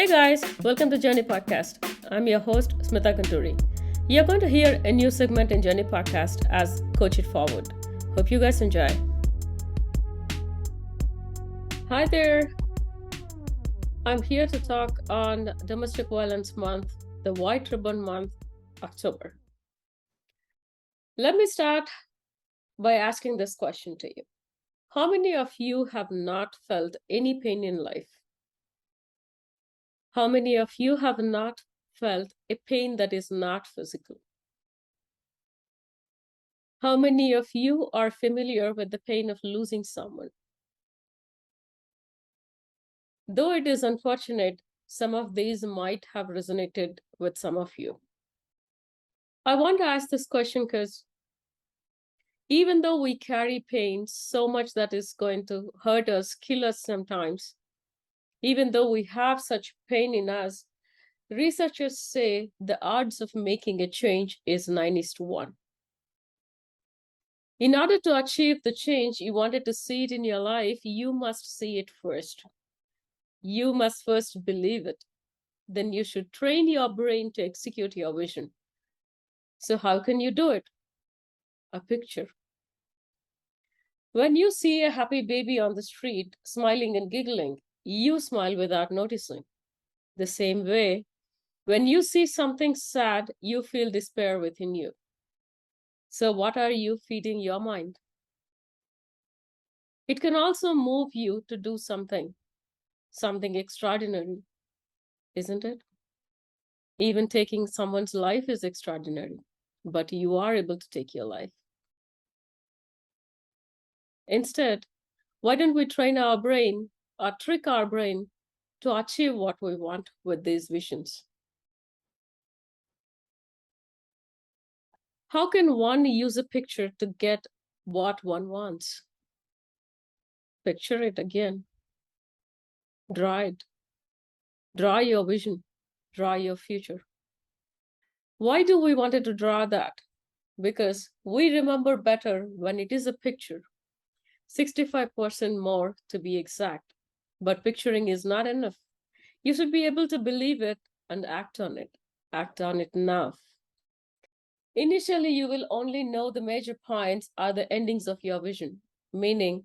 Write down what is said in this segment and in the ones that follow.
Hey guys, welcome to Journey Podcast. I'm your host, Smitha Gunturi. You're going to hear a new segment in Journey Podcast as Coach It Forward. Hope you guys enjoy. Hi there. I'm here to talk on Domestic Violence Month, the White Ribbon Month, October. Let me start by asking this question to you. How many of you have not felt any pain in life? How many of you have not felt a pain that is not physical? How many of you are familiar with the pain of losing someone? Though it is unfortunate, some of these might have resonated with some of you. I want to ask this question because even though we carry pain so much that is going to hurt us, kill us sometimes, even though we have such pain in us, researchers say the odds of making a change is 9:1. In order to achieve the change you wanted to see it in your life, you must see it first. You must first believe it. Then you should train your brain to execute your vision. So how can you do it? A picture. When you see a happy baby on the street smiling and giggling, you smile without noticing. The same way, when you see something sad, you feel despair within you. So what are you feeding your mind? It can also move you to do something extraordinary, isn't it? Even taking someone's life is extraordinary, but you are able to take your life. Instead, why don't we train our brain or trick our brain to achieve what we want with these visions? How can one use a picture to get what one wants? Picture it again. Draw it. Draw your vision. Draw your future. Why do we want to draw that? Because we remember better when it is a picture. 65% more to be exact. But picturing is not enough. You should be able to believe it and act on it. Act on it now. Initially, you will only know the major points are the endings of your vision, meaning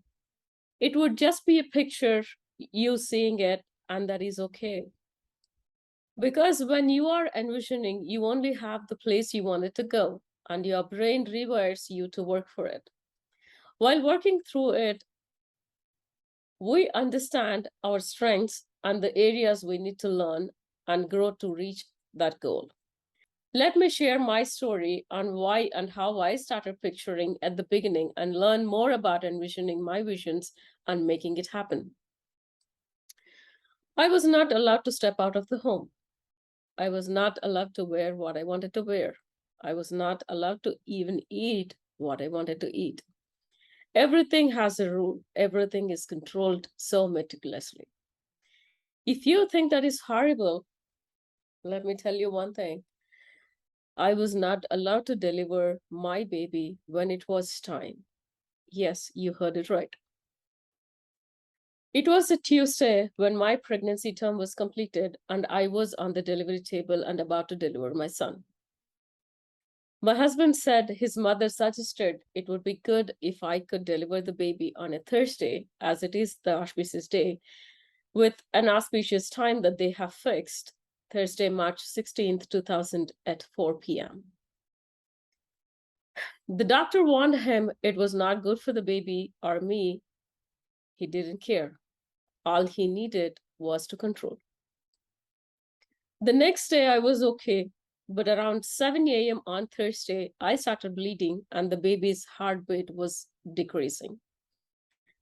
it would just be a picture, you seeing it, and that is okay. Because when you are envisioning, you only have the place you want it to go, and your brain rewires you to work for it. While working through it, we understand our strengths and the areas we need to learn and grow to reach that goal. Let me share my story on why and how I started picturing at the beginning and learn more about envisioning my visions and making it happen. I was not allowed to step out of the home. I was not allowed to wear what I wanted to wear. I was not allowed to even eat what I wanted to eat. Everything has a rule. Everything is controlled so meticulously. If you think that is horrible, let me tell you one thing. I was not allowed to deliver my baby when it was time. Yes, you heard it right. It was a Tuesday when my pregnancy term was completed and I was on the delivery table and about to deliver my son. My husband said his mother suggested it would be good if I could deliver the baby on a Thursday, as it is the auspicious day, with an auspicious time that they have fixed, Thursday, March 16th, 2000 at 4 p.m. The doctor warned him it was not good for the baby or me. He didn't care. All he needed was to control. The next day I was okay, but around 7 a.m. on Thursday, I started bleeding and the baby's heartbeat was decreasing.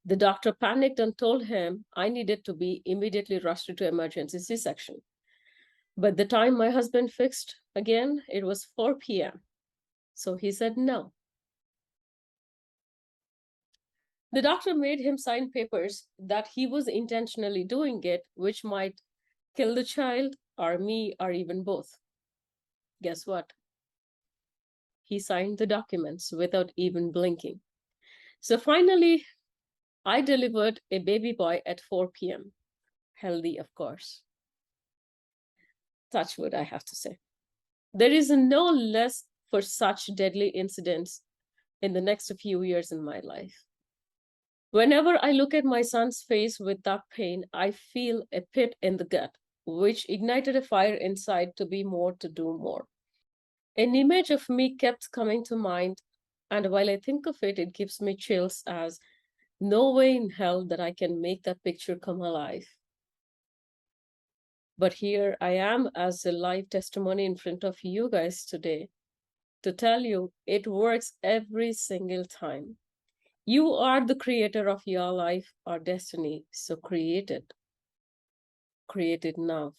The doctor panicked and told him I needed to be immediately rushed to emergency C-section. But the time my husband fixed again, it was 4 p.m. So he said no. The doctor made him sign papers that he was intentionally doing it, which might kill the child or me or even both. Guess what? He signed the documents without even blinking. So finally, I delivered a baby boy at 4 p.m. Healthy, of course. Touch wood, I have to say. There is no less for such deadly incidents in the next few years in my life. Whenever I look at my son's face with that pain, I feel a pit in the gut, which ignited a fire inside to be more, to do more. An image of me kept coming to mind, and while I think of it, it gives me chills as no way in hell that I can make that picture come alive. But here I am as a live testimony in front of you guys today to tell you it works every single time. You are the creator of your life or destiny, so create it. Create it now.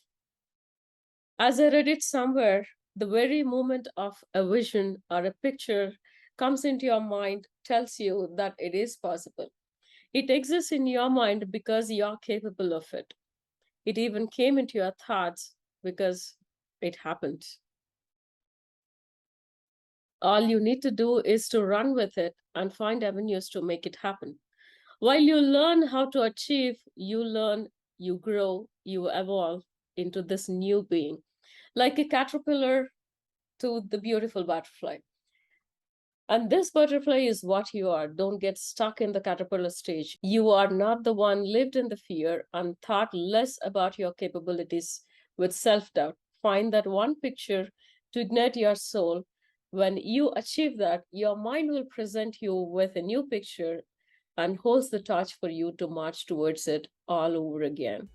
As I read it somewhere, the very moment of a vision or a picture comes into your mind tells you that it is possible. It exists in your mind because you're capable of it. It even came into your thoughts because it happened. All you need to do is to run with it and find avenues to make it happen. While you learn how to achieve, you learn, you grow, you evolve into this new being, like a caterpillar to the beautiful butterfly. And this butterfly is what you are. Don't get stuck in the caterpillar stage. You are not the one lived in the fear and thought less about your capabilities with self-doubt. Find that one picture to ignite your soul. When you achieve that, your mind will present you with a new picture and holds the torch for you to march towards it all over again.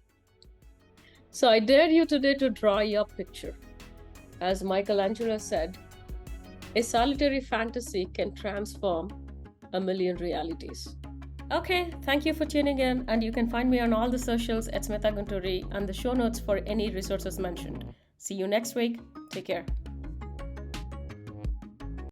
So I dare you today to draw your picture. As Michelangelo said, a solitary fantasy can transform a million realities. Okay, thank you for tuning in, and you can find me on all the socials at Smitha Gunturi and the show notes for any resources mentioned. See you next week. Take care.